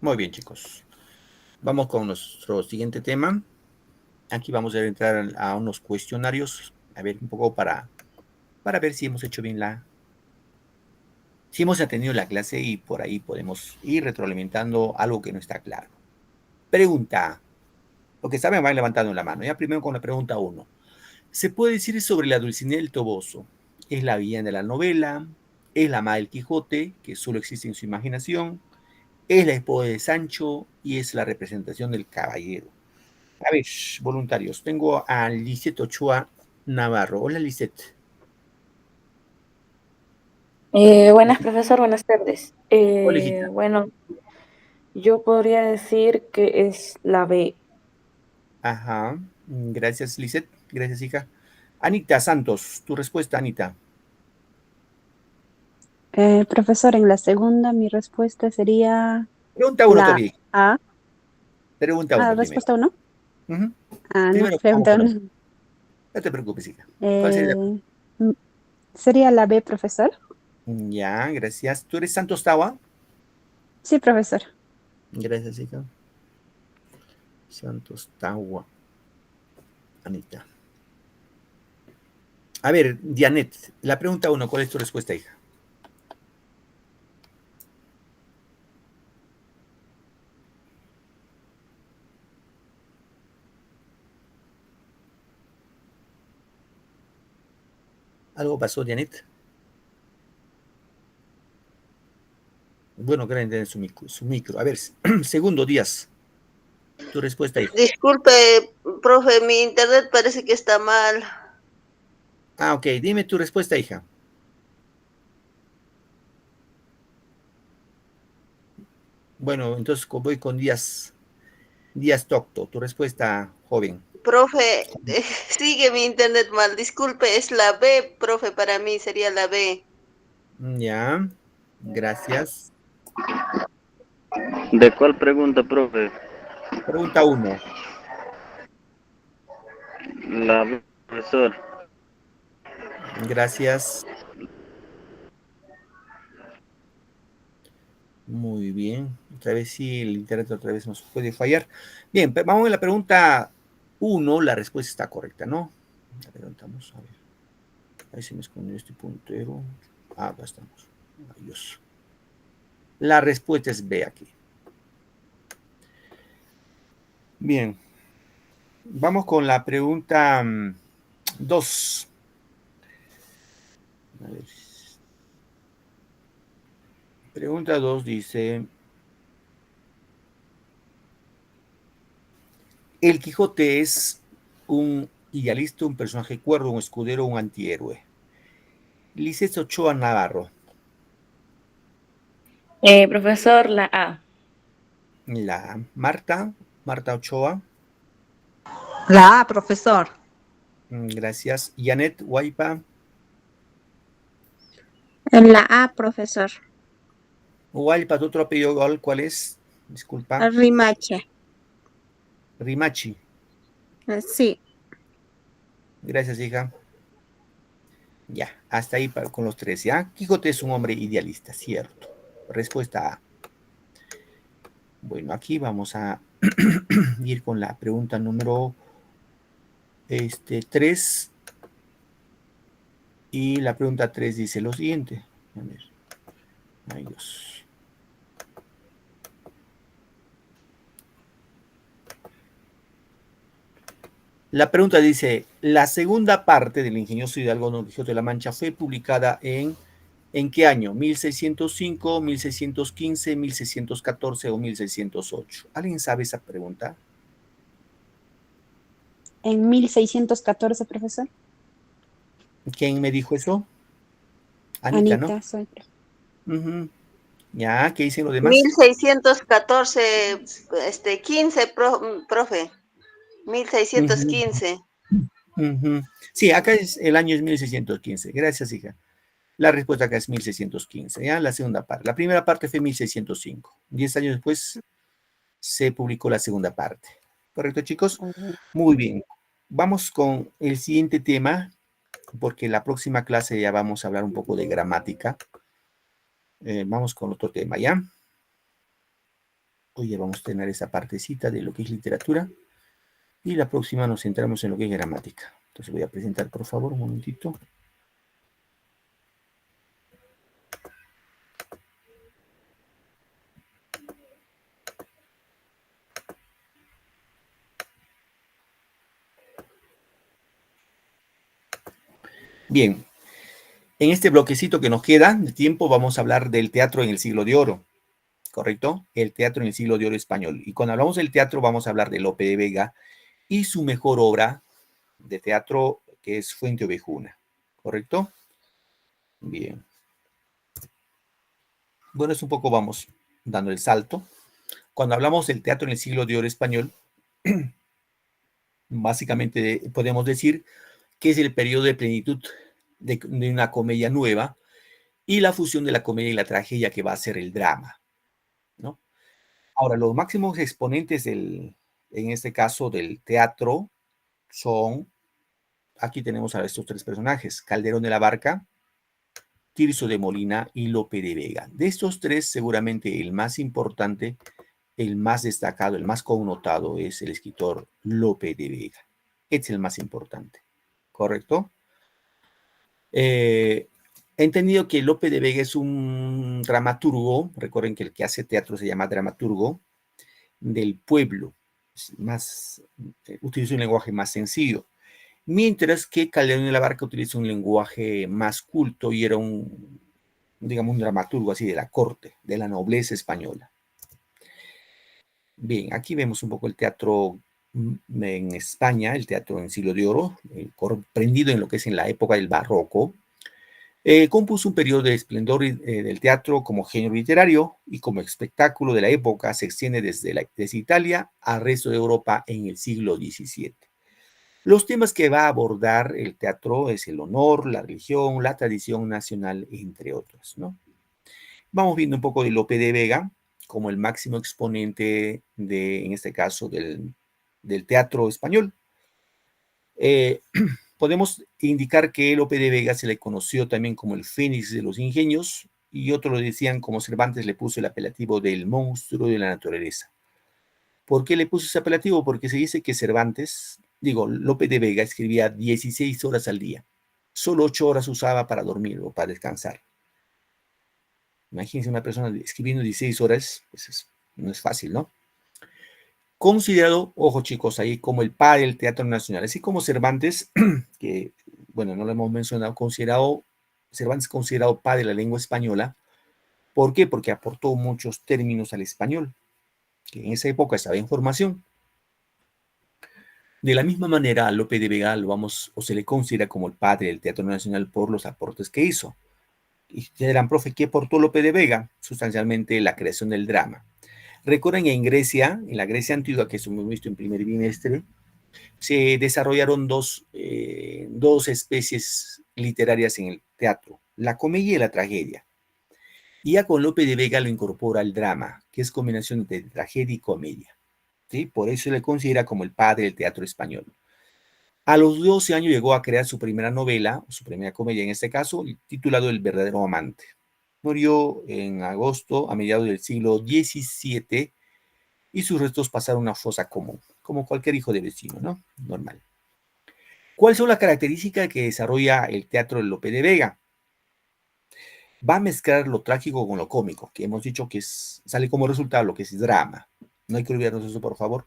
Muy bien, chicos. Vamos con nuestro siguiente tema. Aquí vamos a entrar a unos cuestionarios, a ver, un poco para ver si hemos hecho bien si hemos atendido la clase y por ahí podemos ir retroalimentando algo que no está claro. Pregunta. Lo que saben van levantando la mano. Ya primero con la pregunta 1. ¿Se puede decir sobre la Dulcinea del Toboso? ¿Es la villana de la novela? ¿Es la amada del Quijote, que solo existe en su imaginación? ¿Es la esposa de Sancho? ¿Y es la representación del caballero? A ver, voluntarios. Tengo a Lisette Ochoa Navarro. Hola, Lisette. Buenas, profesor, buenas tardes. Hola, hijita. Bueno, yo podría decir que es la B. Ajá. Gracias, Lisette. Gracias, hija. Anita Santos, tu respuesta, Anita. Profesor, en la segunda mi respuesta sería Pregunta 1 la todavía. A. Pregunta 1 primero. ¿Respuesta 1? Ujú. No, Primero, pregunta vamos 1. no te preocupes, hija. ¿Cuál sería la ¿Sería la B, profesor? Ya, gracias. ¿Tú eres Santos Tawa? Sí, profesor. Gracias, hija. Santos Tawa. Anita. A ver, Dianet, la pregunta 1, ¿cuál es tu respuesta, hija? ¿Algo pasó, Dianet? Bueno, que entender su micro. A ver, segundo, Díaz. Tu respuesta, hija. Disculpe, profe, mi internet parece que está mal. Ah, ok. Dime tu respuesta, hija. Bueno, entonces voy con Díaz. Díaz Tocto. Tu respuesta, joven. Profe, sigue mi internet mal. Disculpe, es la B, profe, para mí sería la B. Ya. Gracias. ¿De cuál pregunta, profe? Pregunta 1. La B, profesor. Gracias. Muy bien. Otra vez sí, el internet otra vez nos puede fallar. Bien, vamos a la pregunta 1. La respuesta está correcta, ¿no? Adelantamos, a ver. Ahí se me escondió este puntero. Acá estamos. Adiós. La respuesta es B aquí. Bien. Vamos con la pregunta 2. A ver. Pregunta 2 dice: El Quijote es un idealista, un personaje cuerdo, un escudero, un antihéroe. Lisette Ochoa Navarro. Profesor, la A. La Marta Ochoa. La A, profesor. Gracias. Janet Guaypa. En la A, profesor. Guaypa, tu otro apellido, ¿cuál es? Disculpa. Rimache. Rimachi. Sí. Gracias, hija. Ya, hasta ahí con los 3, ¿ya? Quijote es un hombre idealista, cierto. Respuesta A. Bueno, aquí vamos a ir con la pregunta número 3. Y la pregunta 3 dice lo siguiente. A ver. Ay, Dios. La pregunta dice: la segunda parte del ingenioso hidalgo Don Quijote de la Mancha fue publicada ¿en qué año? ¿1605, 1615, 1614 o 1608? ¿Alguien sabe esa pregunta? En 1614, profesor. ¿Quién me dijo eso? Anita, ¿no? Soy. Ya, ¿qué dicen los demás? 1614, 15, profe. 1615. Sí, acá el año es 1615. Gracias, hija. La respuesta acá es 1615, ¿ya? La segunda parte. La primera parte fue 1605. 10 años después se publicó la segunda parte. ¿Correcto, chicos? Muy bien. Vamos con el siguiente tema, porque la próxima clase ya vamos a hablar un poco de gramática. Vamos con otro tema, ¿ya? Hoy ya vamos a tener esa partecita de lo que es literatura. Y la próxima nos centramos en lo que es gramática. Entonces voy a presentar, por favor, un momentito. Bien, en este bloquecito que nos queda de tiempo vamos a hablar del teatro en el siglo de oro, ¿correcto? El teatro en el siglo de oro español. Y cuando hablamos del teatro vamos a hablar de Lope de Vega y su mejor obra de teatro, que es Fuente Ovejuna, ¿correcto? Bien. Bueno, es un poco vamos dando el salto. Cuando hablamos del teatro en el siglo de oro español, básicamente podemos decir que es el periodo de plenitud de una comedia nueva y la fusión de la comedia y la tragedia que va a ser el drama, ¿no? Ahora, los máximos exponentes en este caso del teatro son, aquí tenemos a estos tres personajes, Calderón de la Barca, Tirso de Molina y Lope de Vega. De estos tres, seguramente el más importante, el más destacado, el más connotado es el escritor Lope de Vega. Este es el más importante, ¿correcto? He entendido que Lope de Vega es un dramaturgo, recuerden que el que hace teatro se llama dramaturgo, del pueblo, utiliza un lenguaje más sencillo, mientras que Calderón de la Barca utiliza un lenguaje más culto y era digamos, un dramaturgo así de la corte, de la nobleza española. Bien, aquí vemos un poco el teatro en España, el teatro en el siglo de oro, comprendido en lo que es en la época del barroco. Compuso un periodo de esplendor del teatro como género literario y como espectáculo de la época, se extiende desde Italia al resto de Europa en el siglo XVII. Los temas que va a abordar el teatro es el honor, la religión, la tradición nacional, entre otros, ¿no? Vamos viendo un poco de Lope de Vega como el máximo exponente en este caso, del teatro español. Podemos indicar que Lope de Vega se le conoció también como el Fénix de los ingenios y otros lo decían como Cervantes le puso el apelativo del monstruo de la naturaleza. ¿Por qué le puso ese apelativo? Porque se dice que Lope de Vega escribía 16 horas al día. Solo 8 horas usaba para dormir o para descansar. Imagínense una persona escribiendo 16 horas, pues no es fácil, ¿no? Considerado, ojo chicos, ahí como el padre del teatro nacional, así como Cervantes, que, bueno, no lo hemos mencionado, Cervantes considerado padre de la lengua española. ¿Por qué? Porque aportó muchos términos al español, que en esa época estaba en formación. De la misma manera, a Lope de Vega se le considera como el padre del teatro nacional por los aportes que hizo. Y ustedes dirán, profe, ¿qué aportó Lope de Vega? Sustancialmente la creación del drama. Recuerden, en Grecia, en la Grecia antigua, que hemos visto en primer bimestre, se desarrollaron dos especies literarias en el teatro, la comedia y la tragedia. Y ya con Lope de Vega lo incorpora el drama, que es combinación de tragedia y comedia, ¿sí? Por eso se le considera como el padre del teatro español. A los 12 años llegó a crear su primera novela, su primera comedia en este caso, titulado El verdadero amante. Murió en agosto, a mediados del siglo XVII, y sus restos pasaron a una fosa común, como cualquier hijo de vecino, ¿no? Normal. ¿Cuáles son las características que desarrolla el teatro de Lope de Vega? Va a mezclar lo trágico con lo cómico, que hemos dicho que sale como resultado lo que es drama. No hay que olvidarnos eso, por favor.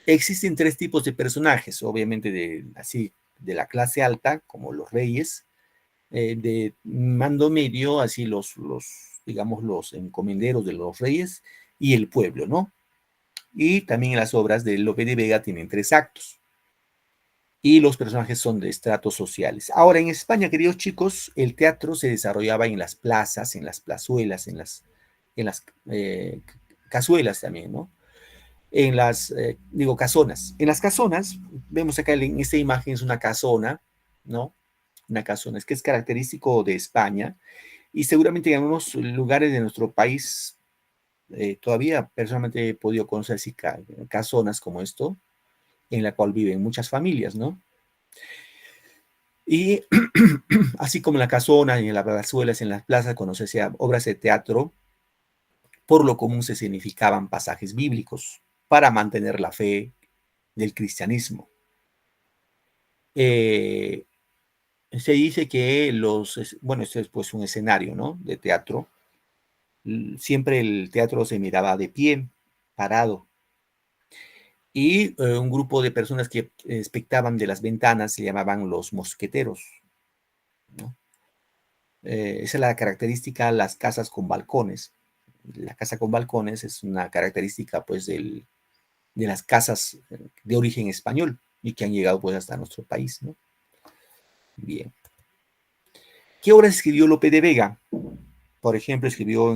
Existen tres tipos de personajes, obviamente de la clase alta, como los reyes, de mando medio, así digamos, los encomenderos de los reyes y el pueblo, ¿no? Y también en las obras de Lope de Vega tienen 3 actos. Y los personajes son de estratos sociales. Ahora, en España, queridos chicos, el teatro se desarrollaba en las plazas, en las plazuelas, en las cazuelas también, ¿no? En las, casonas. En las casonas, vemos acá en esta imagen, es una casona, ¿no? Una casona, es que es característico de España y seguramente en algunos lugares de nuestro país todavía personalmente he podido conocer así casonas como esto, en la cual viven muchas familias, ¿no? Y así como en la casona, en las plazuelas, en las plazas, cuando se hacían obras de teatro, Por lo común se significaban pasajes bíblicos para mantener la fe del cristianismo. Se dice que bueno, esto es pues un escenario, ¿no?, de teatro. Siempre el teatro se miraba de pie, parado. Y un grupo de personas que espectaban de las ventanas se llamaban los mosqueteros, ¿no? Esa es la característica, las casas con balcones. La casa con balcones es una característica, pues, de las casas de origen español y que han llegado, pues, hasta nuestro país, ¿no? Bien. ¿Qué obras escribió Lope de Vega? Por ejemplo, escribió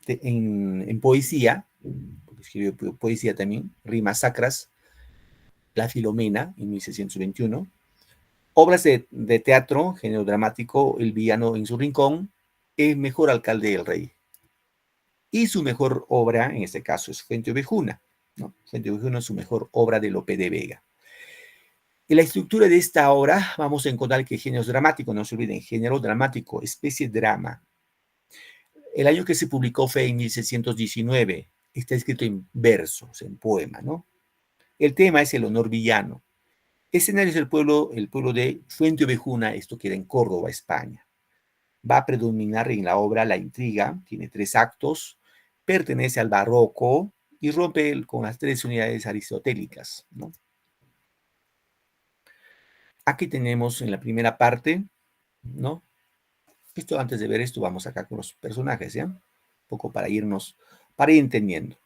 en poesía, escribió poesía también, Rimas Sacras, La Filomena, en 1621. Obras de teatro, género dramático, El villano en su rincón, El mejor alcalde del rey. Y su mejor obra, en este caso, es Fuente Ovejuna, ¿no? Fuente Ovejuna es su mejor obra de Lope de Vega. En la estructura de esta obra vamos a encontrar que género dramático, no se olviden, género dramático, especie de drama. El año que se publicó fue en 1619. Está escrito en versos, en poema, ¿no? El tema es el honor villano. Escenario es el pueblo de Fuente Ovejuna, esto queda en Córdoba, España. Va a predominar en la obra la intriga, tiene 3 actos, pertenece al barroco y rompe con las 3 unidades aristotélicas, ¿no? Aquí tenemos en la primera parte, ¿no? Esto, antes de ver esto, vamos acá con los personajes, ¿ya? Un poco para ir entendiendo.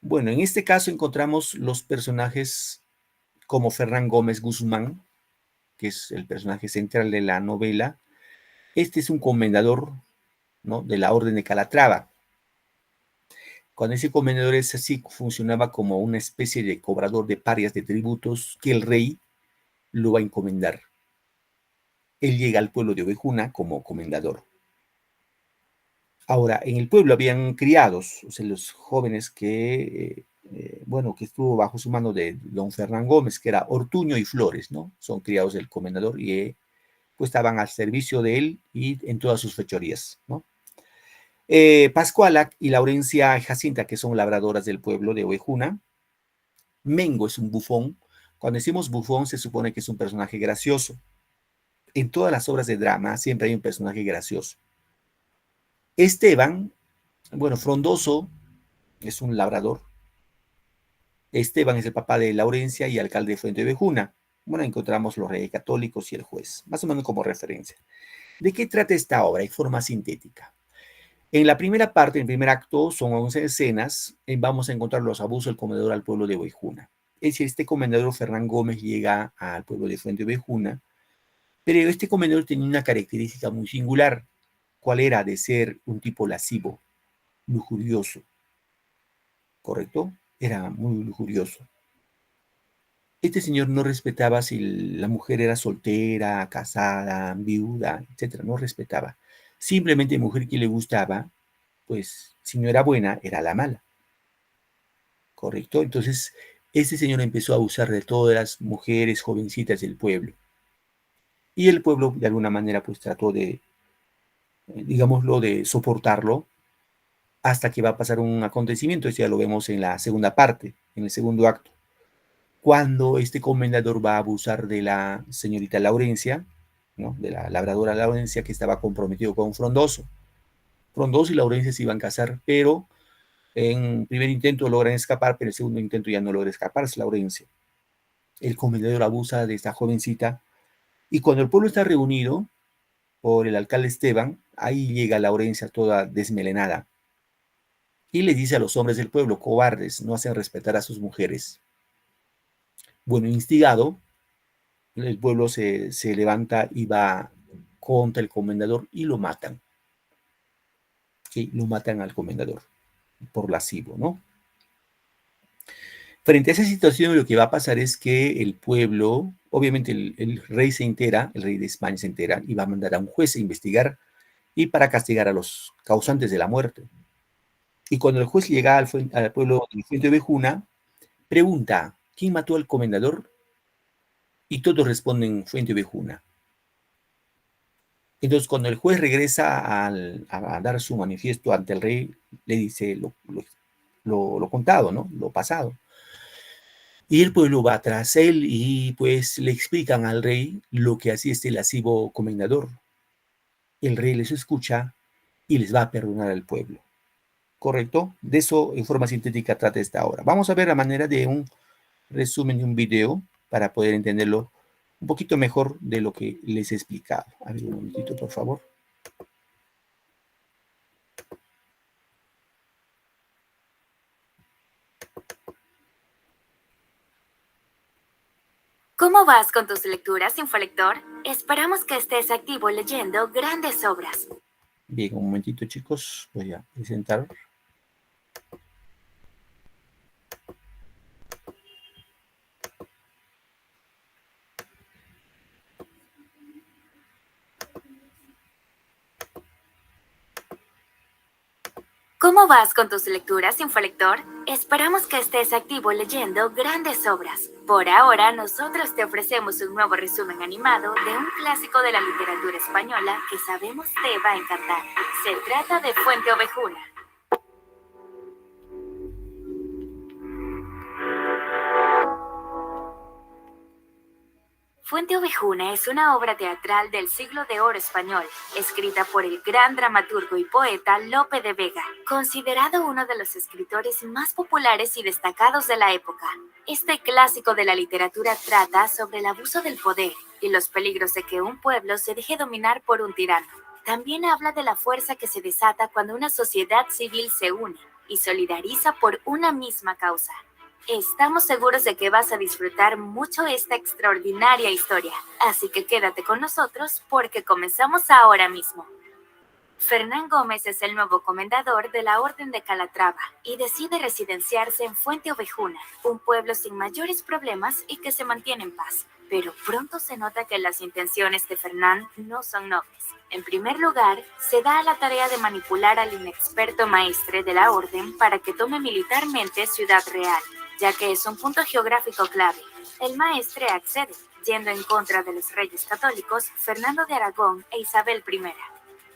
Bueno, en este caso encontramos los personajes como Fernán Gómez Guzmán, que es el personaje central de la novela. Este es un comendador, ¿no?, de la Orden de Calatrava. Cuando ese comendador es así, funcionaba como una especie de cobrador de parias de tributos que el rey lo va a encomendar. Él llega al pueblo de Ovejuna como comendador. Ahora, en el pueblo habían criados, o sea, los jóvenes que estuvo bajo su mano de don Fernán Gómez, que era Ortuño y Flores, ¿no? Son criados del comendador y pues estaban al servicio de él y en todas sus fechorías, ¿no? Pascuala y Laurencia Jacinta, que son labradoras del pueblo de Ovejuna. Mengo es un bufón. Cuando decimos bufón, se supone que es un personaje gracioso. En todas las obras de drama siempre hay un personaje gracioso. Esteban, bueno, Frondoso es un labrador. Esteban es el papá de Laurencia y alcalde de Fuente Ovejuna. Bueno, encontramos los reyes católicos y el juez, más o menos como referencia. ¿De qué trata esta obra en forma sintética? En la primera parte, en el primer acto, son 11 escenas. Vamos a encontrar los abusos del comendador al pueblo de Ovejuna. Es decir, este comendador Fernán Gómez llega al pueblo de Fuente Ovejuna, pero este comendador tenía una característica muy singular. ¿Cuál era? De ser un tipo lascivo, lujurioso. ¿Correcto? Era muy lujurioso. Este señor no respetaba si la mujer era soltera, casada, viuda, etc. No respetaba. Simplemente mujer que le gustaba, pues si no era buena, era la mala. ¿Correcto? Entonces, este señor empezó a abusar de todas las mujeres jovencitas del pueblo. Y el pueblo, de alguna manera, pues trató de, digámoslo, de soportarlo hasta que va a pasar un acontecimiento. Esto ya lo vemos en la segunda parte, en el segundo acto. Cuando este comendador va a abusar de la señorita Laurencia, ¿no?, de la labradora Laurencia, que estaba comprometido con Frondoso. Frondoso y Laurencia se iban a casar, pero en primer intento logran escapar, pero en el segundo intento ya no logra escaparse Laurencia. El comendador abusa de esta jovencita, y cuando el pueblo está reunido por el alcalde Esteban, ahí llega Laurencia toda desmelenada, y le dice a los hombres del pueblo: cobardes, no hacen respetar a sus mujeres. Bueno, instigado, el pueblo se levanta y va contra el comendador y lo matan. Sí, lo matan al comendador por lascivo, ¿no? Frente a esa situación, lo que va a pasar es que el pueblo, obviamente el rey se entera, el rey de España se entera y va a mandar a un juez a investigar y para castigar a los causantes de la muerte. Y cuando el juez llega al pueblo de Fuente Ovejuna, pregunta: ¿quién mató al comendador? Y todos responden: Fuente Ovejuna. Entonces, cuando el juez regresa a dar su manifiesto ante el rey, le dice lo contado, ¿no? Lo pasado. Y el pueblo va tras él y pues le explican al rey lo que hacía este lascivo comendador. El rey les escucha y les va a perdonar al pueblo. ¿Correcto? De eso en forma sintética trata esta obra. Vamos a ver a manera de un resumen de un video para poder entenderlo un poquito mejor de lo que les he explicado. A ver, un momentito, por favor. ¿Cómo vas con tus lecturas, Infolector? Esperamos que estés activo leyendo grandes obras. Bien, un momentito, chicos. Voy a presentar. ¿Cómo vas con tus lecturas, Infolector? Esperamos que estés activo leyendo grandes obras. Por ahora, nosotros te ofrecemos un nuevo resumen animado de un clásico de la literatura española que sabemos te va a encantar. Se trata de Fuente Ovejuna. Fuente Ovejuna es una obra teatral del siglo de oro español, escrita por el gran dramaturgo y poeta Lope de Vega, considerado uno de los escritores más populares y destacados de la época. Este clásico de la literatura trata sobre el abuso del poder y los peligros de que un pueblo se deje dominar por un tirano. También habla de la fuerza que se desata cuando una sociedad civil se une y solidariza por una misma causa. Estamos seguros de que vas a disfrutar mucho esta extraordinaria historia, así que quédate con nosotros porque comenzamos ahora mismo. Fernán Gómez es el nuevo comendador de la Orden de Calatrava y decide residenciarse en Fuente Ovejuna, un pueblo sin mayores problemas y que se mantiene en paz. Pero pronto se nota que las intenciones de Fernán no son nobles. En primer lugar, se da a la tarea de manipular al inexperto maestre de la Orden para que tome militarmente Ciudad Real, ya que es un punto geográfico clave. El maestre accede, yendo en contra de los reyes católicos Fernando de Aragón e Isabel I.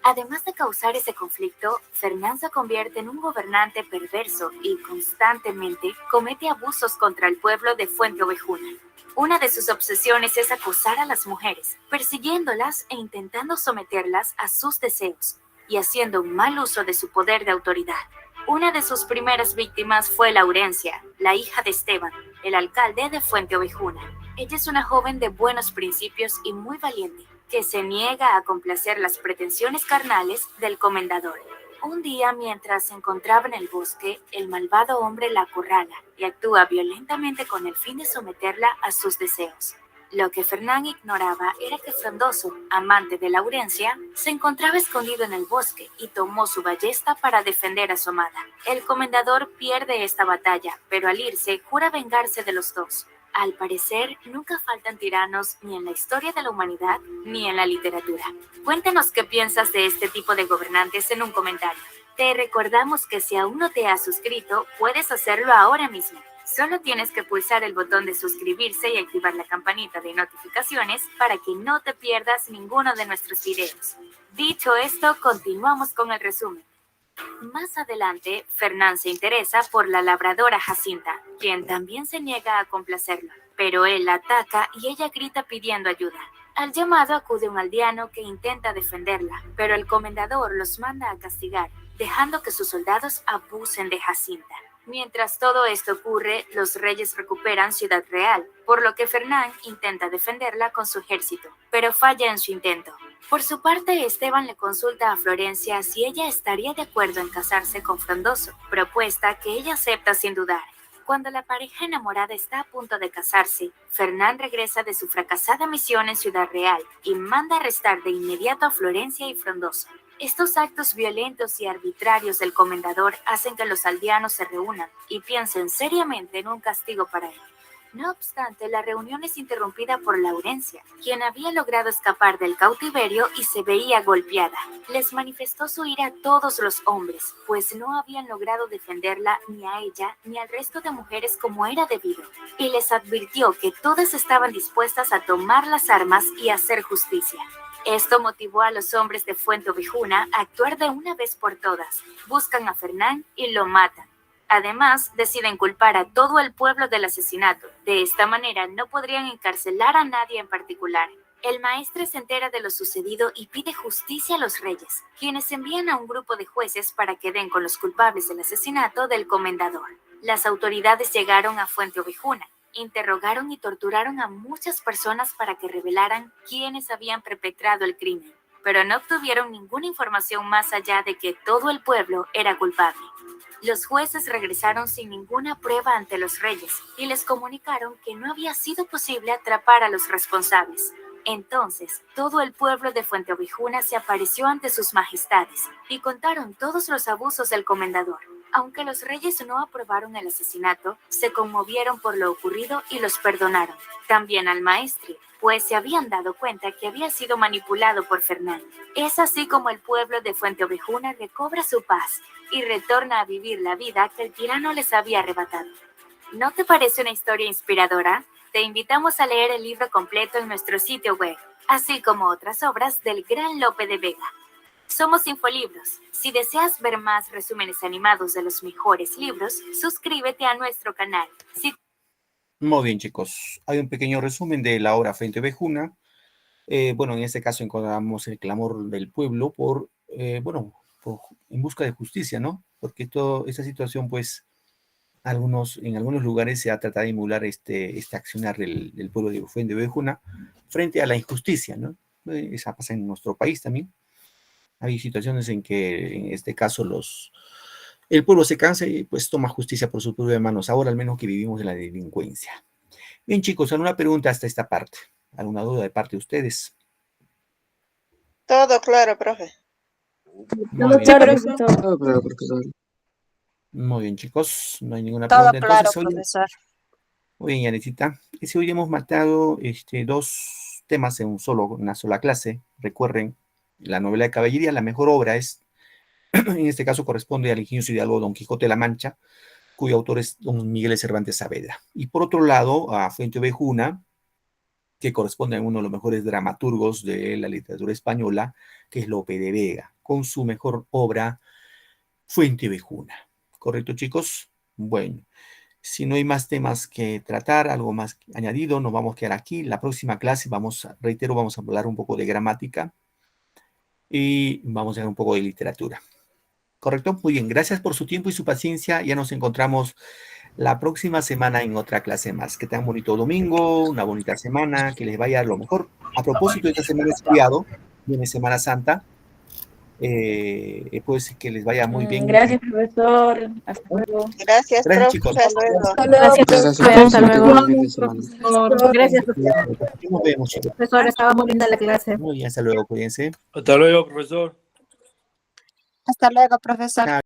Además de causar ese conflicto, Fernán se convierte en un gobernante perverso y constantemente comete abusos contra el pueblo de Fuente Ovejuna. Una de sus obsesiones es acosar a las mujeres, persiguiéndolas e intentando someterlas a sus deseos, y haciendo un mal uso de su poder de autoridad. Una de sus primeras víctimas fue Laurencia, la hija de Esteban, el alcalde de Fuente Ovejuna. Ella es una joven de buenos principios y muy valiente, que se niega a complacer las pretensiones carnales del comendador. Un día, mientras se encontraba en el bosque, el malvado hombre la acorrala y actúa violentamente con el fin de someterla a sus deseos. Lo que Fernán ignoraba era que Frondoso, amante de Laurencia, se encontraba escondido en el bosque y tomó su ballesta para defender a su amada. El comendador pierde esta batalla, pero al irse jura vengarse de los dos. Al parecer, nunca faltan tiranos ni en la historia de la humanidad ni en la literatura. Cuéntanos qué piensas de este tipo de gobernantes en un comentario. Te recordamos que si aún no te has suscrito, puedes hacerlo ahora mismo. Solo tienes que pulsar el botón de suscribirse y activar la campanita de notificaciones para que no te pierdas ninguno de nuestros videos. Dicho esto, continuamos con el resumen. Más adelante, Fernán se interesa por la labradora Jacinta, quien también se niega a complacerlo, pero él la ataca y ella grita pidiendo ayuda. Al llamado acude un aldeano que intenta defenderla, pero el comendador los manda a castigar, dejando que sus soldados abusen de Jacinta. Mientras todo esto ocurre, los reyes recuperan Ciudad Real, por lo que Fernán intenta defenderla con su ejército, pero falla en su intento. Por su parte, Esteban le consulta a Florencia si ella estaría de acuerdo en casarse con Frondoso, propuesta que ella acepta sin dudar. Cuando la pareja enamorada está a punto de casarse, Fernán regresa de su fracasada misión en Ciudad Real y manda arrestar de inmediato a Florencia y Frondoso. Estos actos violentos y arbitrarios del comendador hacen que los aldeanos se reúnan y piensen seriamente en un castigo para él. No obstante, la reunión es interrumpida por Laurencia, quien había logrado escapar del cautiverio y se veía golpeada. Les manifestó su ira a todos los hombres, pues no habían logrado defenderla ni a ella ni al resto de mujeres como era debido, y les advirtió que todas estaban dispuestas a tomar las armas y hacer justicia. Esto motivó a los hombres de Fuente Ovejuna a actuar de una vez por todas. Buscan a Fernán y lo matan. Además, deciden culpar a todo el pueblo del asesinato. De esta manera, no podrían encarcelar a nadie en particular. El maestre se entera de lo sucedido y pide justicia a los reyes, quienes envían a un grupo de jueces para que den con los culpables del asesinato del comendador. Las autoridades llegaron a Fuente Ovejuna, interrogaron y torturaron a muchas personas para que revelaran quiénes habían perpetrado el crimen, pero no obtuvieron ninguna información más allá de que todo el pueblo era culpable. Los jueces regresaron sin ninguna prueba ante los reyes y les comunicaron que no había sido posible atrapar a los responsables. Entonces, todo el pueblo de Fuente Ovejuna se apareció ante sus majestades y contaron todos los abusos del comendador. Aunque los reyes no aprobaron el asesinato, se conmovieron por lo ocurrido y los perdonaron. También al maestre, pues se habían dado cuenta que había sido manipulado por Fernán. Es así como el pueblo de Fuente Ovejuna recobra su paz y retorna a vivir la vida que el tirano les había arrebatado. ¿No te parece una historia inspiradora? Te invitamos a leer el libro completo en nuestro sitio web, así como otras obras del gran Lope de Vega. Somos Infolibros. Si deseas ver más resúmenes animados de los mejores libros, suscríbete a nuestro canal. Muy bien, chicos. Hay un pequeño resumen de la obra Fuente Ovejuna. Bueno, en este caso encontramos el clamor del pueblo en busca de justicia, ¿no? Porque esta situación, pues, en algunos lugares se ha tratado de emular este accionar del pueblo de Fuente Ovejuna frente a la injusticia, ¿no? Esa pasa en nuestro país también. Hay situaciones en que, en este caso, el pueblo se cansa y pues toma justicia por sus propias manos. Ahora al menos que vivimos en la delincuencia. Bien, chicos, ¿alguna pregunta hasta esta parte? ¿Alguna duda de parte de ustedes? Todo claro, profe. Muy bien. Claro, profesor. Muy bien, chicos. No hay ninguna Todo pregunta. claro, Entonces, profesor. muy bien, Yanecita. Hoy hemos matado dos temas en una sola clase. Recuerden, la novela de caballería, la mejor obra es, en este caso corresponde al ingenioso hidalgo Don Quijote de la Mancha, cuyo autor es Don Miguel de Cervantes Saavedra. Y por otro lado, a Fuente Ovejuna, que corresponde a uno de los mejores dramaturgos de la literatura española, que es Lope de Vega, con su mejor obra, Fuente Ovejuna. ¿Correcto, chicos? Bueno, si no hay más temas que tratar, algo más añadido, nos vamos a quedar aquí. La próxima clase, vamos a hablar un poco de gramática y vamos a ver un poco de literatura. ¿Correcto? Muy bien, gracias por su tiempo y su paciencia. Ya nos encontramos la próxima semana en otra clase más. Que tengan un bonito domingo, una bonita semana, que les vaya lo mejor. A propósito, esta semana es feriado, viene Semana Santa. Pues que les vaya muy bien. Gracias, profesor. Hasta luego. Gracias, profe. Chicos. Hasta luego. Hasta luego. Gracias, profesor. Nos vemos, chicos. Profesor, estaba muy linda la clase. Muy bien, hasta luego, cuídense. Hasta luego, profesor. Hasta luego, profesor.